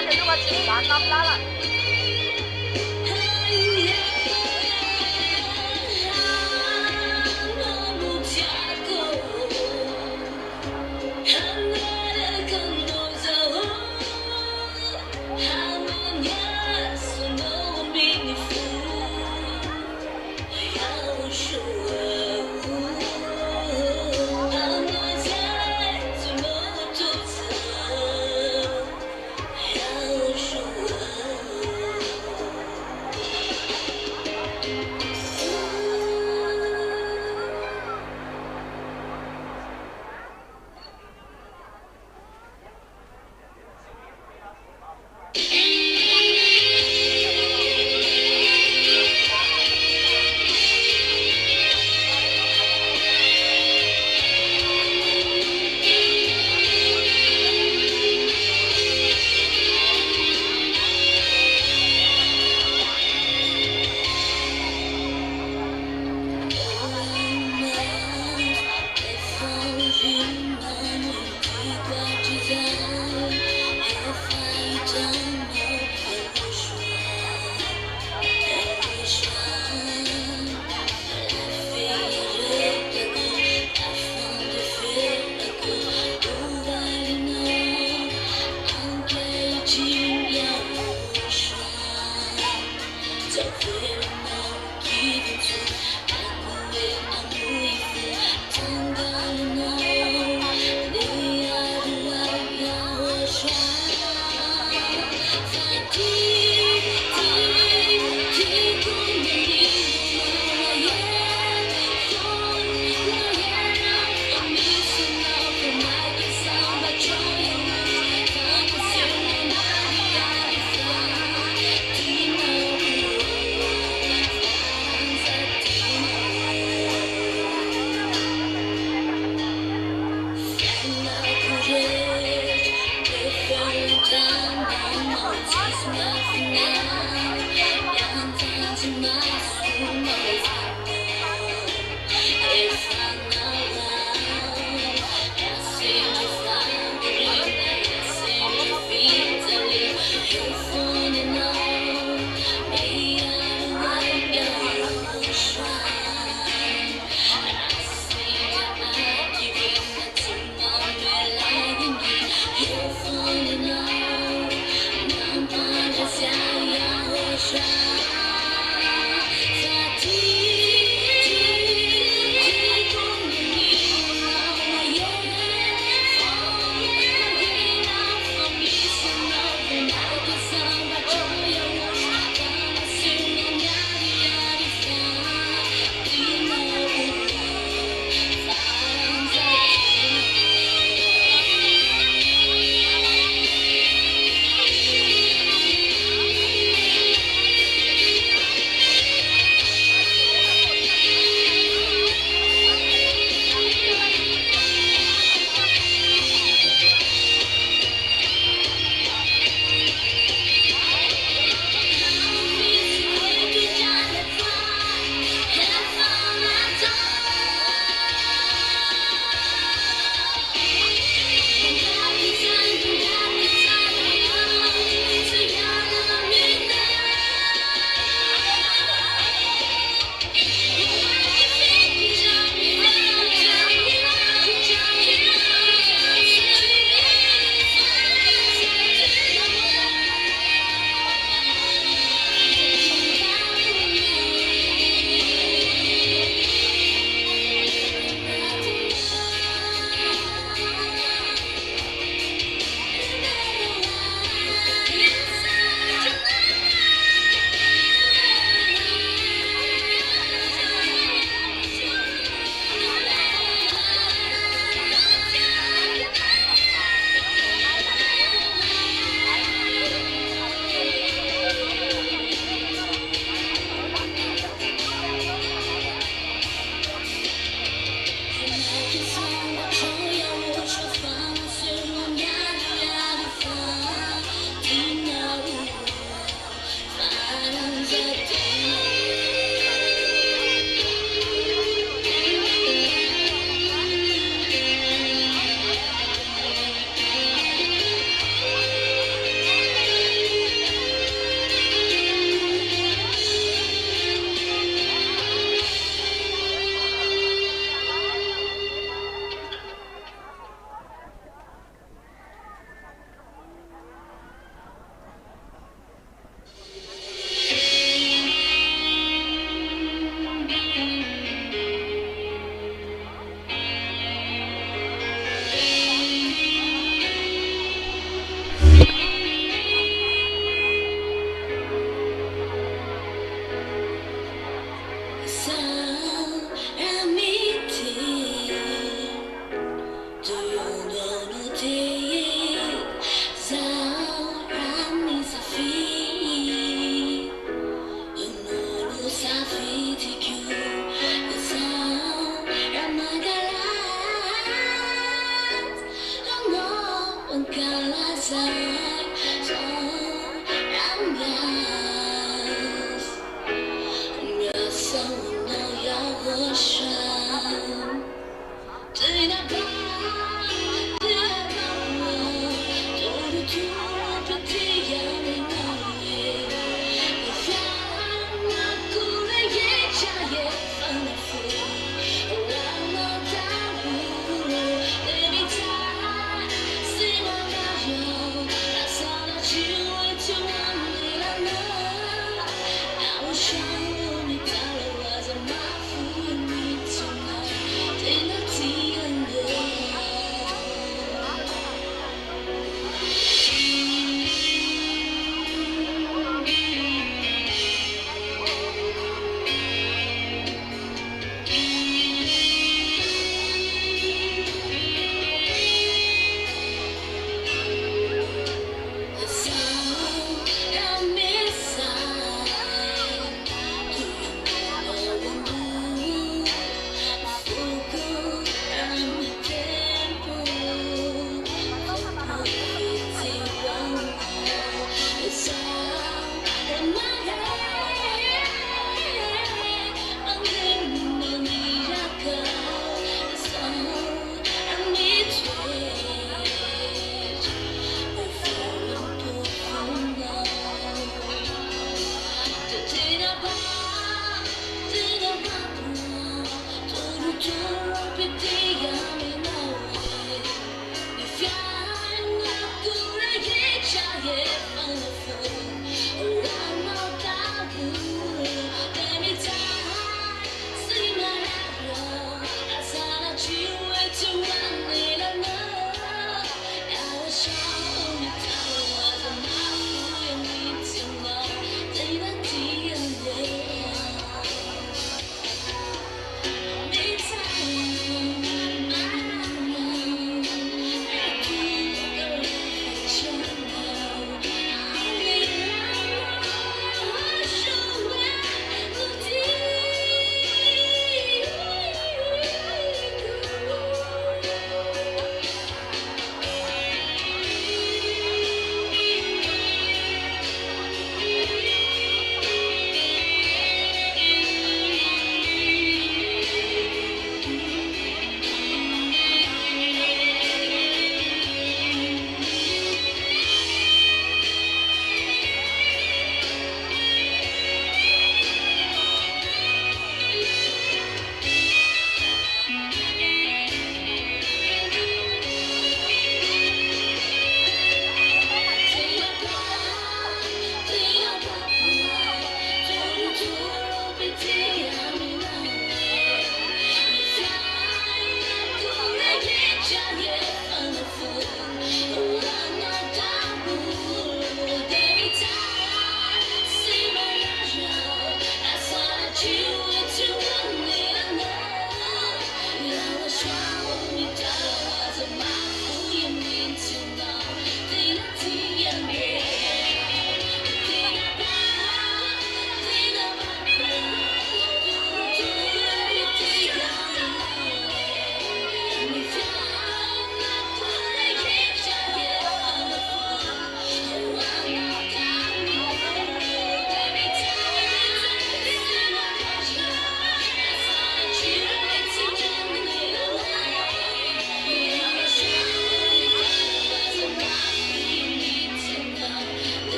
这如果吃饭拿不拿来？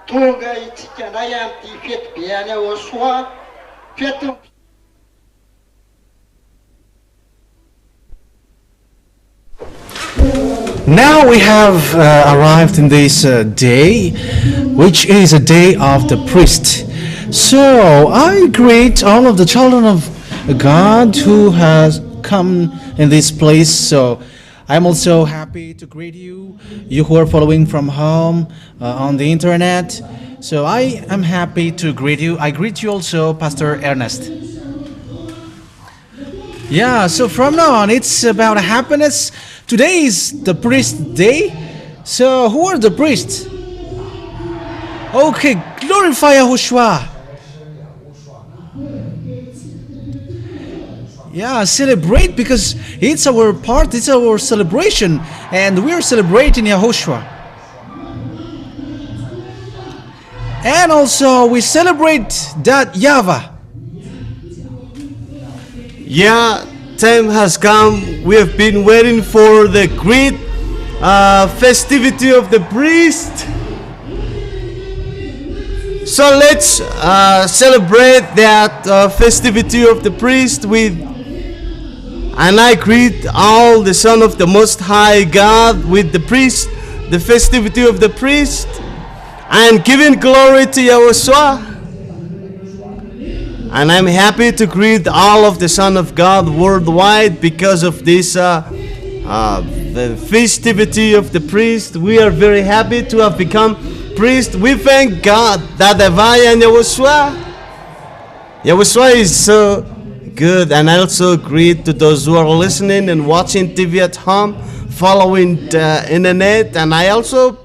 tonga itsika ndray amty fetibeany YAHOSHUAH feto. Now we have arrived in this day, which is a day of the priest. So I greet all of the children of God who has come in this place. So I'm also happy to greet you, you who are following from home on the internet. So I am happy to greet you. I greet you also, Pastor Ernest. Yeah, so from now on, it's about happiness. Today is the priest day. So who are the priests? Okay, glorify YAHOSHUAH. Yeah, celebrate because it's our part, it's our celebration, and we're celebrating YAHOSHUAH. And also we celebrate that YAHVAH. Yeah, time has come. We have been waiting for the great festivity of the priest. So let's celebrate that festivity of the priest with, and I greet all the Son of the Most High God with the priest, the festivity of the priest, and giving glory to YAHOSHUAH. And I'm happy to greet all of the Son of God worldwide because of this the festivity of the priest. We are very happy to have become priests. We thank God that YAHVAH and YAHOSHUAH is so good. And I also greet to those who are listening and watching TV at home, following the internet. And I also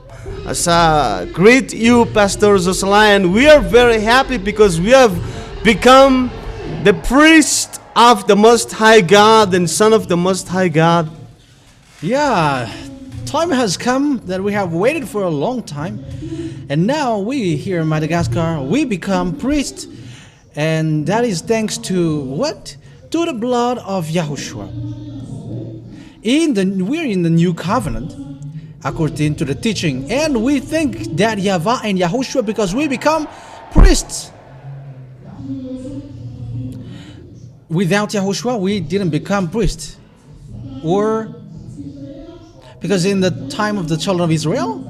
greet you, Pastor Zosalai. And we are very happy because we have become the priest of the Most High God and Son of the Most High God. Yeah, time has come that we have waited for a long time. And now we here in Madagascar, we become priests. And that is thanks to what? To the blood of Yahushua. We're in the new covenant, according to the teaching. And we think that YAHVAH and YAHOSHUA, because we become priests. Without Yahushua, we didn't become priests. Or because in the time of the children of Israel,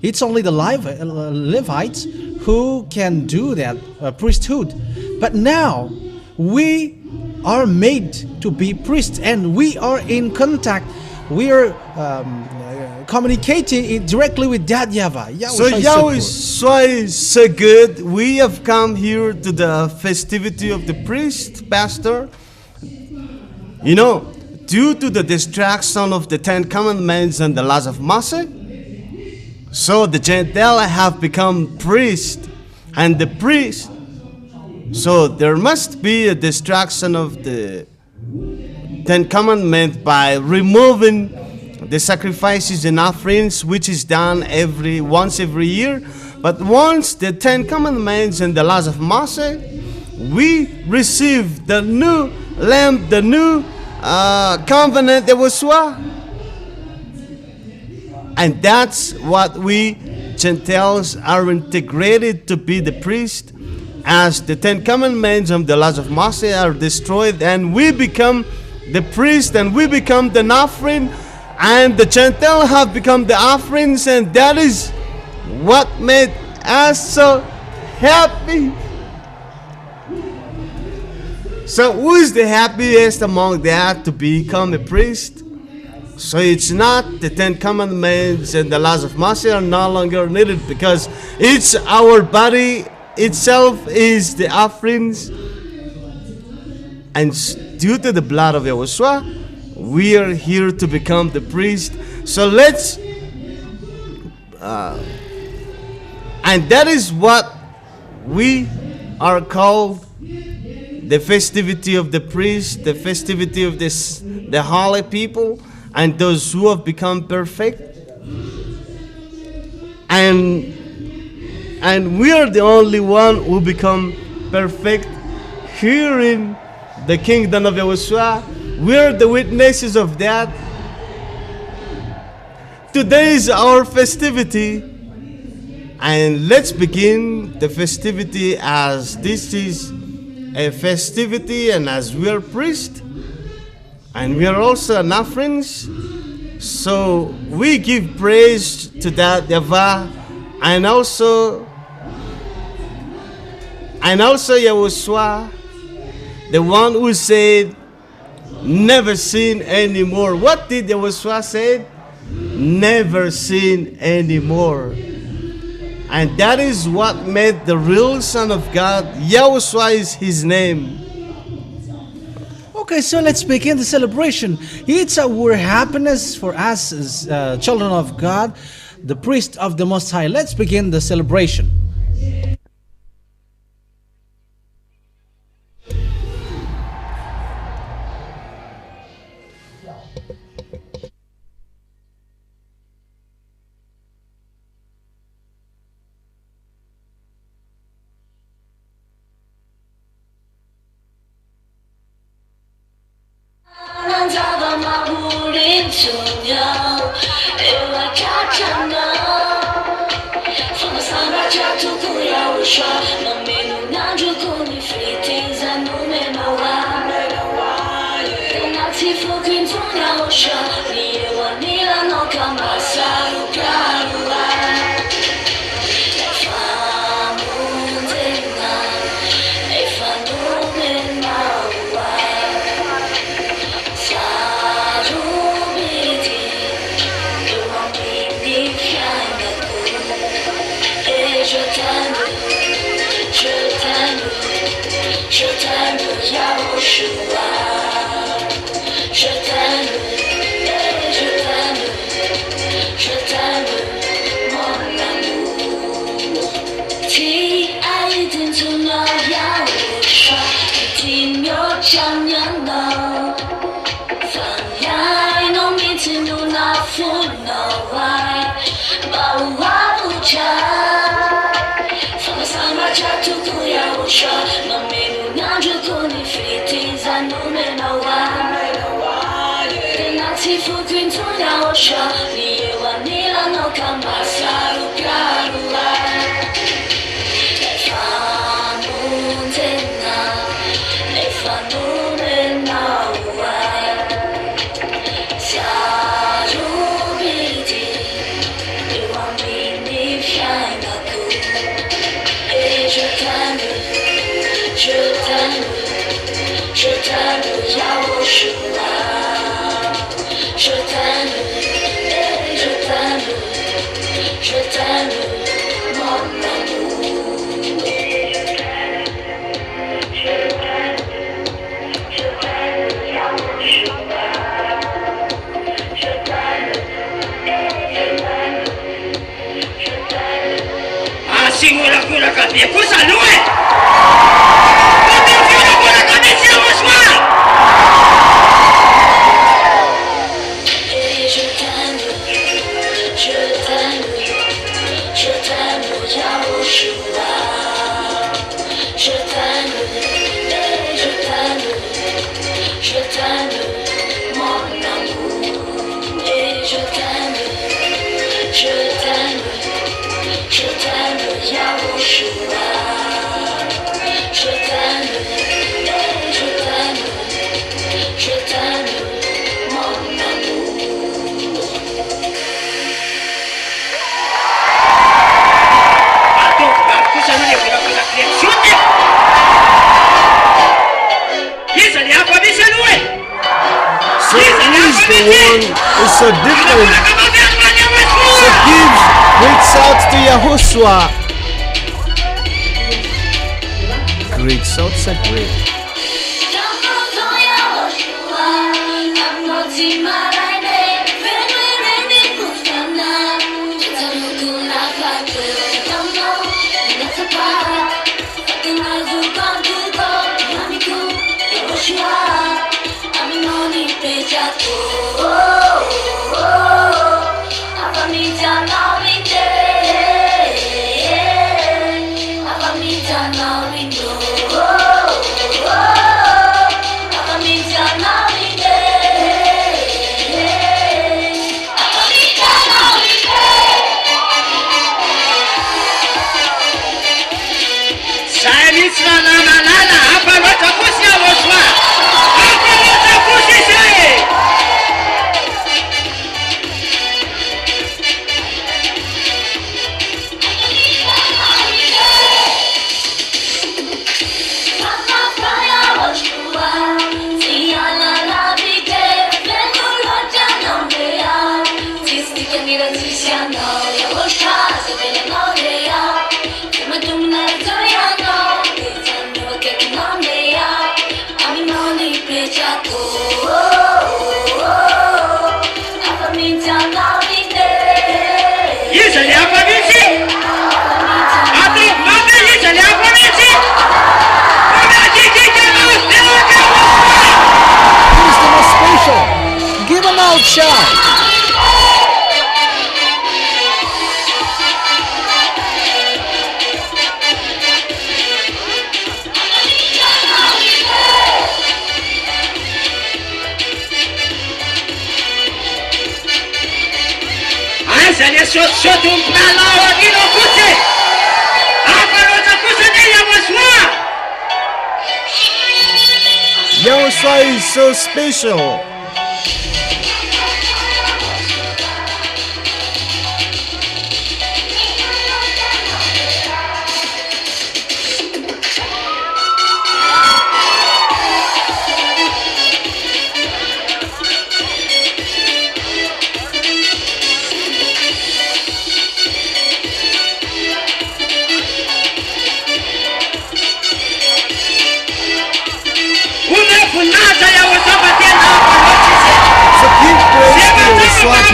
it's only the Levites who can do that priesthood. But now we are made to be priests, and we are in contact. We are communicating directly with that YAHVAH. So Yahushua is so good. We have come here to the festivity of the priest, Pastor. You know, due to the distraction of the 10 Commandments and the laws of Moses, so the Gentiles have become priests, and the priest. So there must be a distraction of the 10 Commandments by removing the sacrifices and offerings, which is done once every year. But once the 10 Commandments and the laws of Moses, we receive the new lamb, the new covenant, YAHOSHUA. And that's what we Gentiles are integrated to be the priest, as the 10 Commandments and the laws of Moses are destroyed, and we become the priest, and we become the offering, and the Gentiles have become the offerings, and that is what made us so happy. So who is the happiest among that to become a priest? So it's not the 10 Commandments and the laws of Moses are no longer needed, because it's our body itself is the offerings, and due to the blood of YAHOSHUA, we are here to become the priest. So let's and that is what we are called, the festivity of the priest, the festivity of the holy people, and those who have become perfect. And we are the only one who become perfect here in the kingdom of YAHOSHUA. We are the witnesses of that. Today is our festivity, and let's begin the festivity as this is a festivity, and as we are priests, and we are also an offerings. So we give praise to that YAHVAH, and also YAHOSHUA, the one who said, never sin anymore. What did YAHOSHUA say? Never sin anymore. And that is what made the real Son of God. YAHOSHUA is his name. Okay, so let's begin the celebration. It's our happiness for us as children of God, the priest of the Most High. Let's begin the celebration. So different. So give great shouts to Yahushua. Great shouts are great. Yahushua is so special.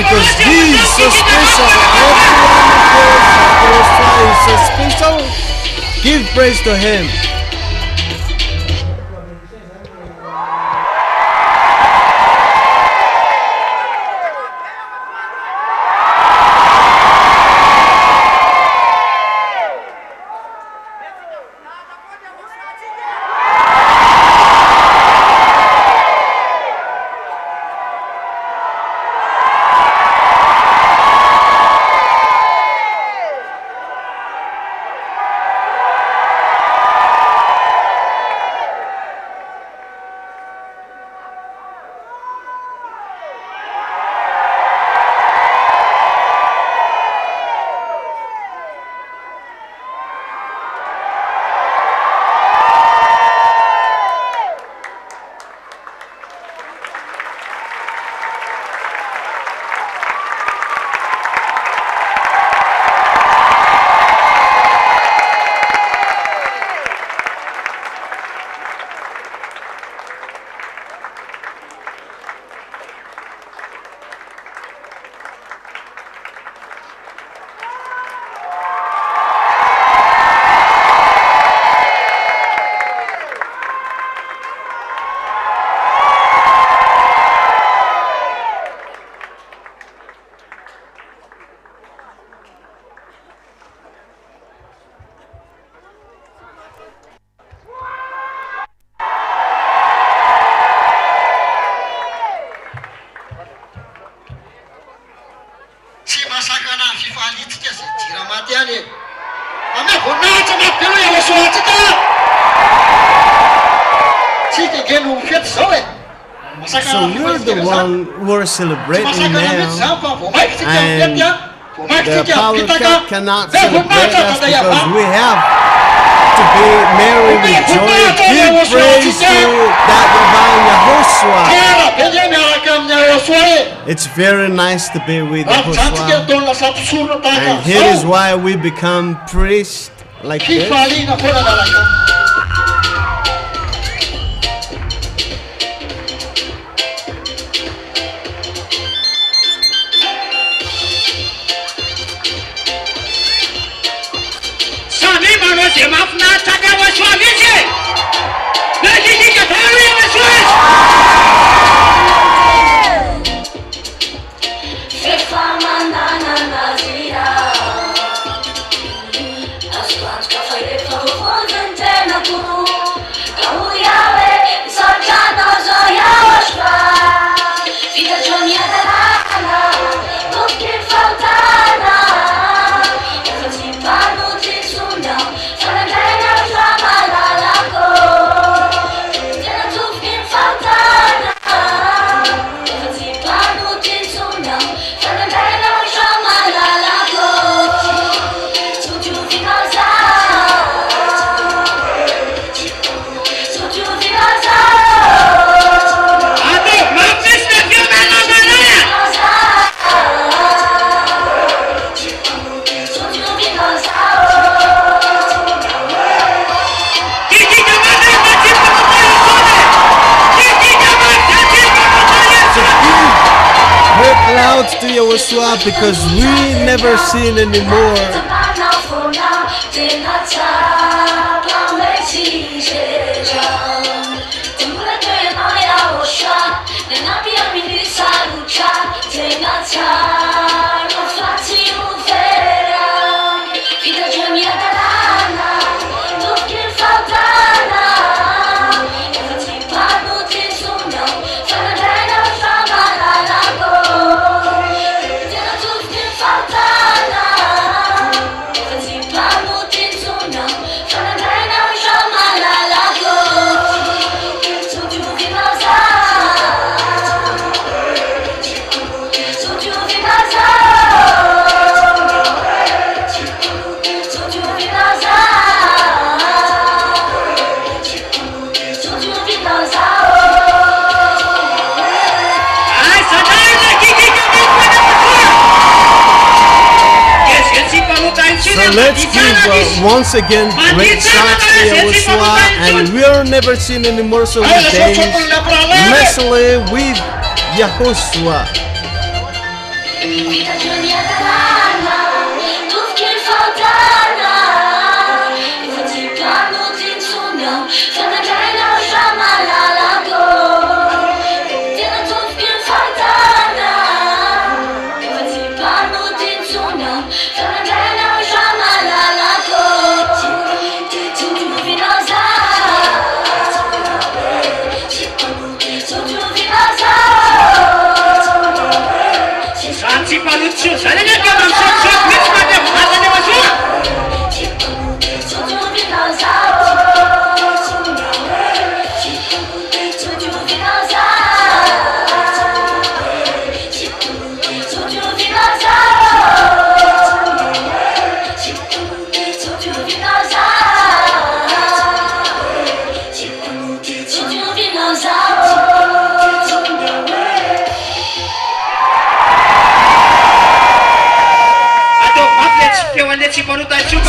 Because he is so special. Everyone who goes to Yahushua is so special. Give praise to him. So we're the one who are celebrating now, and the power cut cannot celebrate us because we have to be merry with joy. Give praise to that divine Yahoshua. It's very nice to be with Yahoshua, and here is why we become priests like this. To YAHOSHUAH because we never seen anymore. So let's give once again great shots to YAHOSHUAH, and we're never seen anymore, so we dance messily with YAHOSHUAH.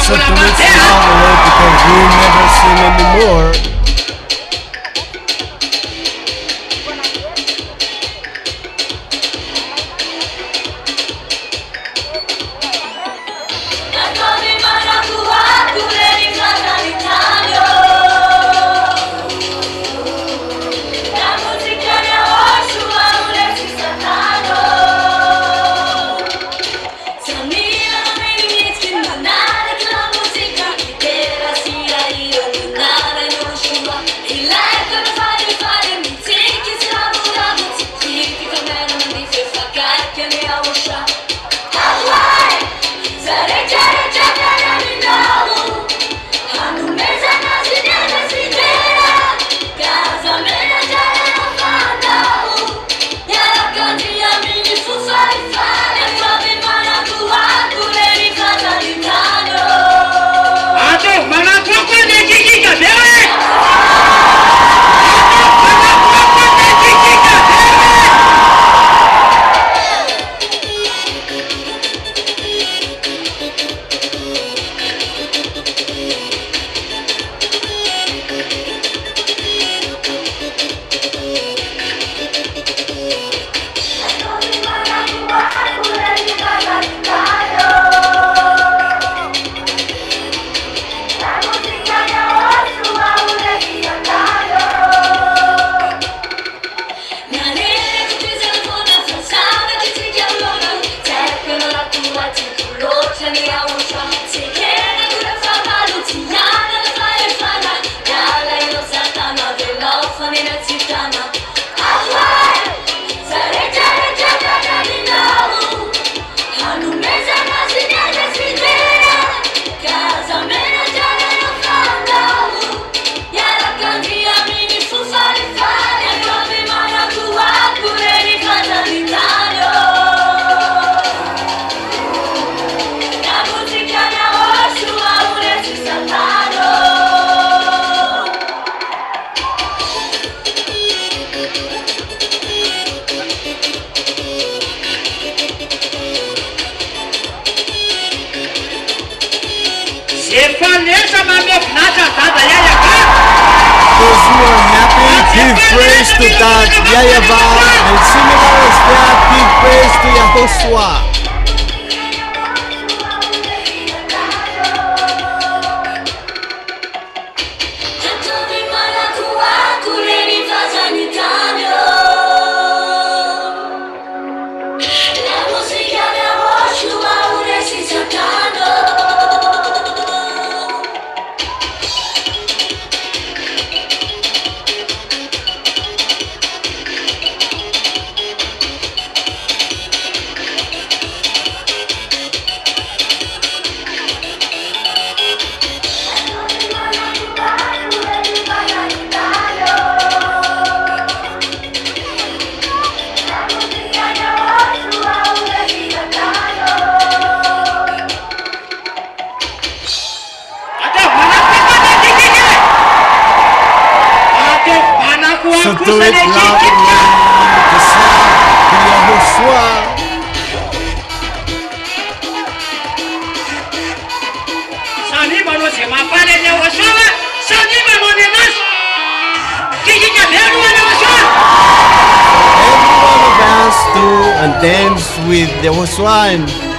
So to meet Yahweh because we never seen anymore. you are happy, give praise to that YAHVAH, and similar as that, give praise to YAHOSHUA. So do it loudly to YAHOSHUA. Every one of us do and dance with YAHOSHUA.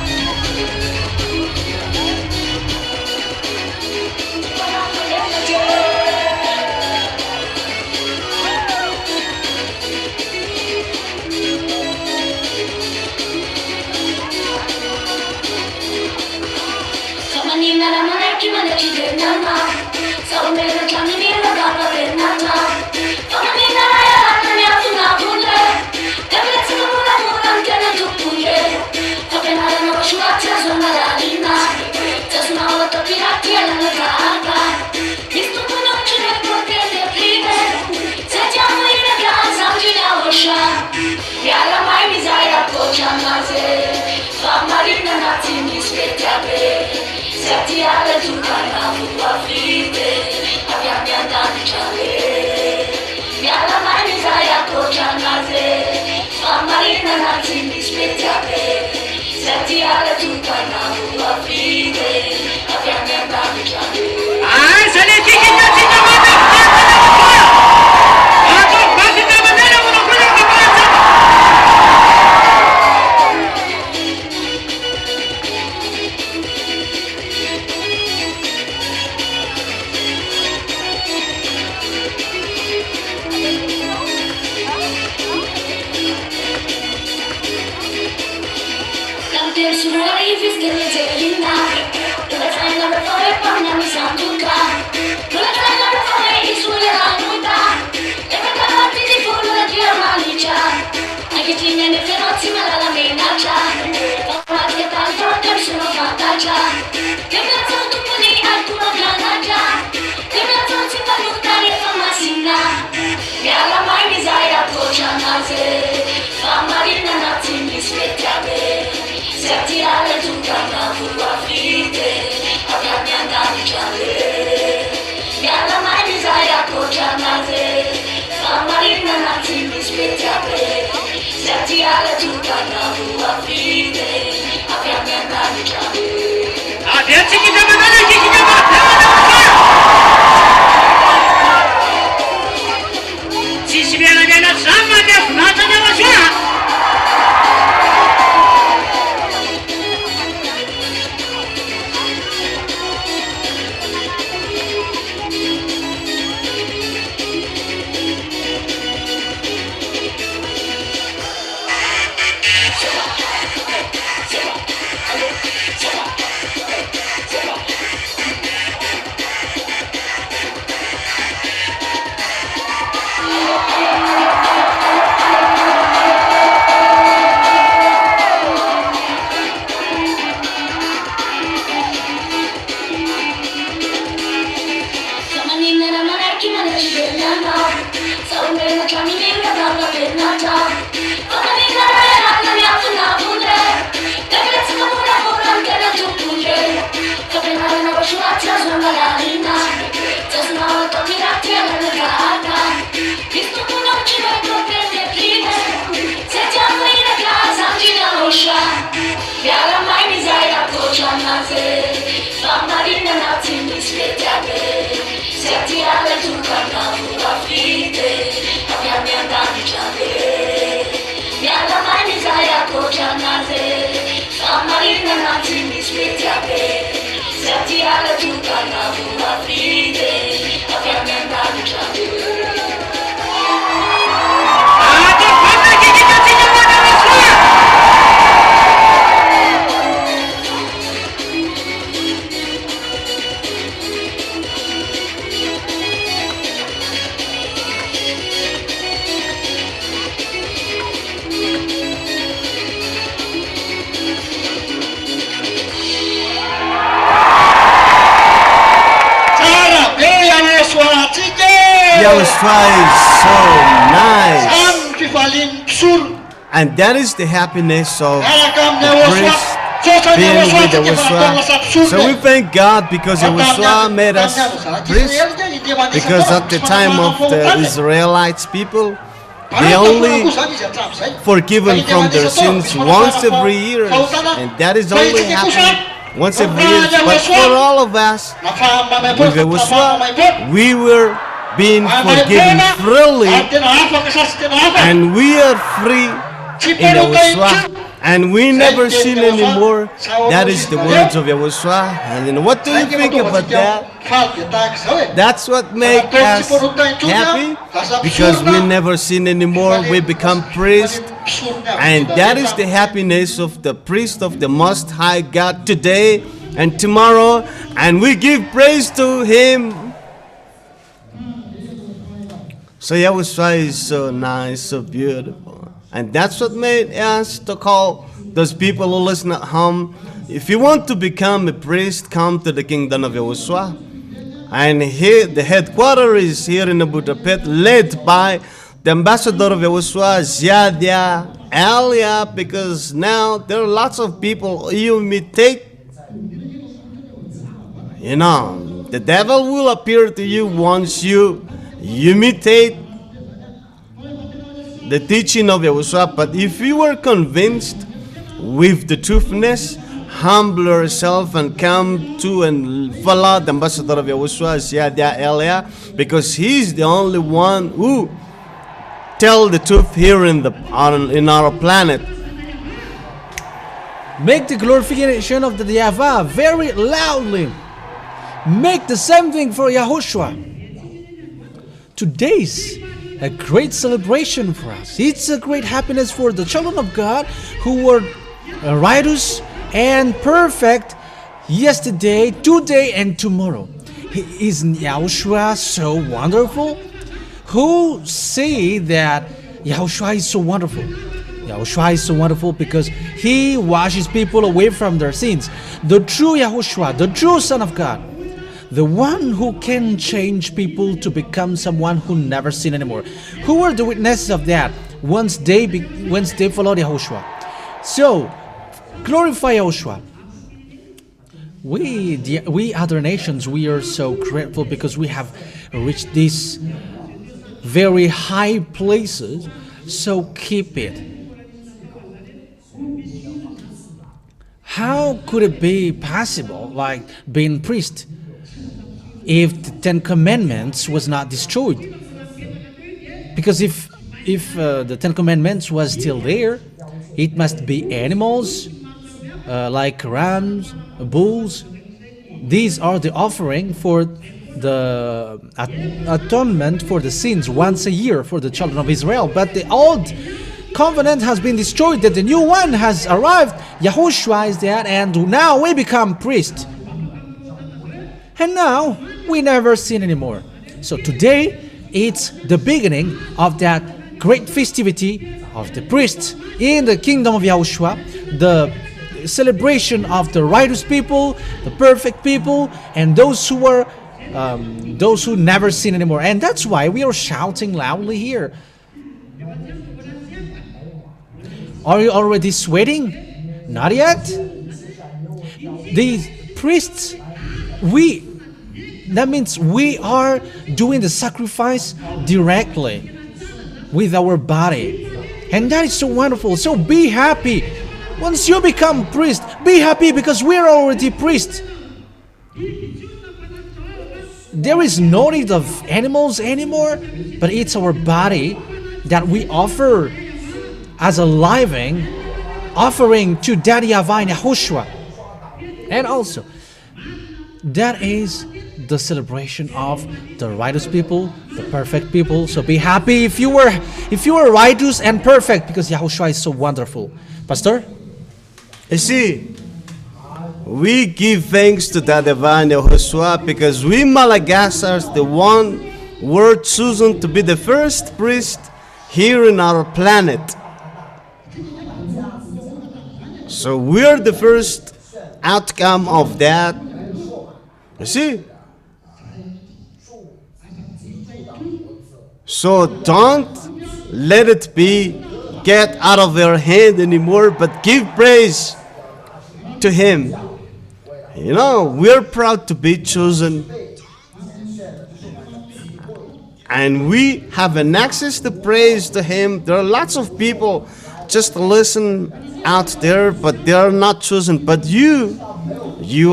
Yahushua is so nice. Am kifalim sur. And that is the happiness of Alakam the ne priest Jotan being Yahushua with te kifalim Yahushua. So we thank God because Yahushua made us priests. Because at the time of the Israelites people, they only forgiven from their sins once every year, and that is only happening once every year. But for all of us, with Yahushua, we were being forgiven freely, and we are free in Yahushua, and we never sin anymore. That is the words of Yahushua. And then what do you think about that? That's what makes us happy, because we never sin anymore. We become priests, and that is the happiness of the priest of the Most High God today and tomorrow, and we give praise to Him. So Yahushua is so nice, so beautiful. And that's what made us to call those people who listen at home. If you want to become a priest, come to the kingdom of Yahushua. And here, the headquarters is here in Budapest, led by the ambassador of Yahushua, Ziadia Elia, because now there are lots of people you imitate. You know, the devil will appear to you once you imitate the teaching of Yahushua. But if you are convinced with the truthness, humble yourself and come to and follow the ambassador of Yahushua, Ziadia Elia, because he's the only one who tell the truth here in our planet. Make the glorification of the YAHVAH very loudly. Make the same thing for Yahushua. Today's a great celebration for us. It's a great happiness for the children of God who were righteous and perfect yesterday, today, and tomorrow. Isn't Yahushua so wonderful? Who say that Yahushua is so wonderful? Yahushua is so wonderful because He washes people away from their sins. The true Yahushua, the true Son of God, the one who can change people to become someone who never sin anymore. Who were the witnesses of that once they followed Yahushua? So, glorify Yahushua. We other nations, we are so grateful because we have reached these very high places. So keep it. How could it be possible, like being priest, if the Ten Commandments was not destroyed? Because if the Ten Commandments was still there, it must be animals like rams, bulls. These are the offering for the atonement for the sins once a year for the children of Israel. But the old covenant has been destroyed, that the new one has arrived. Yahushua is there, and now we become priests. And now we never sin anymore. So today it's the beginning of that great festivity of the priests in the kingdom of Yahushua, the celebration of the righteous people, the perfect people, and those who never sin anymore. And that's why we are shouting loudly here. Are you already sweating? Not yet. The priests, that means we are doing the sacrifice directly with our body. And that is so wonderful. So be happy. Once you become priest, be happy because we are already priests. There is no need of animals anymore, but it's our body that we offer as a living offering to Daddy YAHVAH and YAHOSHUA. And also, that is the celebration of the righteous people, the perfect people. So be happy if you were righteous and perfect, because Yahushua is so wonderful. Pastor? You see, we give thanks to Daddy YAHVAH and YAHOSHUA because we Malagasars, the one were chosen to be the first priest here in our planet. So we are the first outcome of that. You see? So don't let it be get out of your hand anymore, but give praise to Him. You know, we're proud to be chosen, and we have an access to praise to Him. There are lots of people just listen out there, but they are not chosen. But you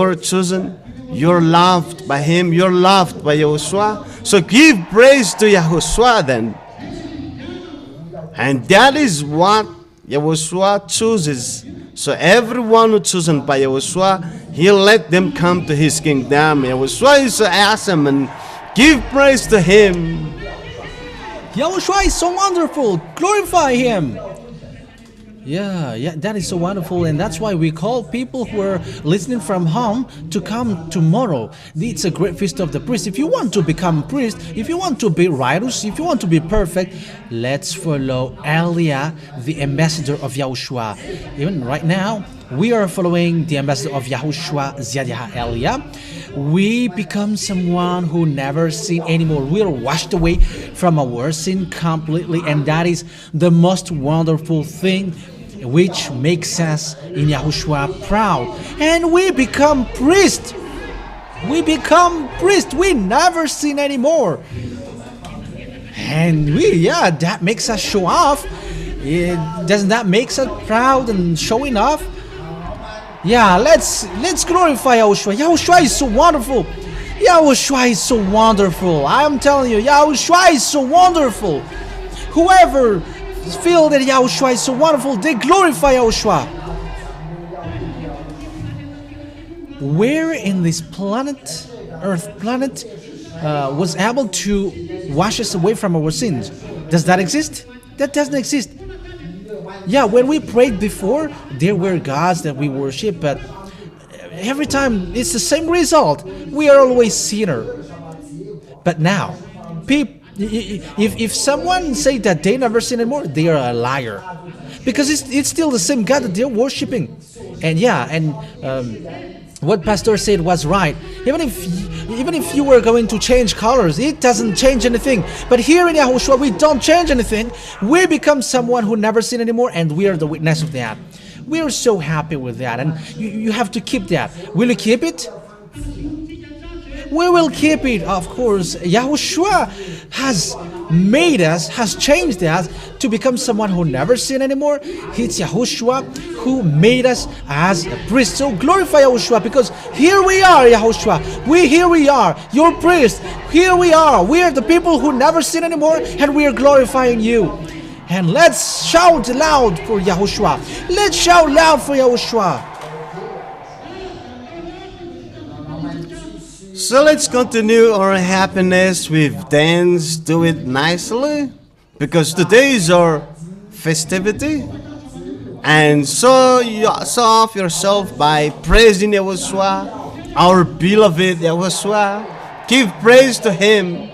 are chosen. You're loved by Him. You're loved by YAHOSHUAH. So give praise to YAHOSHUAH then. And that is what YAHOSHUAH chooses. So everyone who chosen by YAHOSHUAH, He'll let them come to His kingdom. YAHOSHUAH is so awesome, and give praise to Him. YAHOSHUAH is so wonderful. Glorify Him. Yeah, that is so wonderful, and that's why we call people who are listening from home to come tomorrow. It's a great feast of the priest. If you want to become priest, if you want to be righteous, if you want to be perfect, let's follow Elia, the ambassador of YAHOSHUAH. Even right now, we are following the ambassador of YAHOSHUAH, Ziyadiyah Elia. We become someone who never sin anymore. We are washed away from our sin completely, and that is the most wonderful thing, which makes us in YAHOSHUAH proud. And we become priests. We become priests. We never sin anymore. And that makes us show off. Doesn't that make us proud and showing off? Yeah, let's glorify YAHOSHUAH. YAHOSHUAH is so wonderful. YAHOSHUAH is so wonderful. I'm telling you, YAHOSHUAH is so wonderful. Whoever feel that YAHOSHUAH is so wonderful, they glorify YAHOSHUAH. Where in this planet, Earth planet, was able to wash us away from our sins? Does that exist? That doesn't exist. Yeah, when we prayed before, there were gods that we worship, but every time it's the same result. We are always sinner. But now, if someone say that they never sin anymore, they are a liar, because it's still the same God that they're worshiping. And what Pastor said was right. Even if you were going to change colors, it doesn't change anything. But here in YAHOSHUAH, we don't change anything. We become someone who never sin anymore, and we are the witness of that. We are so happy with that, and you have to keep that. Will you keep it? We will keep it, of course. YAHOSHUAH has changed us to become someone who never sin anymore. It's YAHOSHUAH who made us as a priest. So glorify YAHOSHUAH, because here we are, YAHOSHUAH. Here we are, your priest. Here we are. We are the people who never sin anymore, and we are glorifying you. And let's shout loud for YAHOSHUAH. Let's shout loud for YAHOSHUAH. So let's continue our happiness with dance. Do it nicely, because today is our festivity. And so you show off yourself by praising YAHOSHUAH, our beloved YAHOSHUAH. Give praise to Him.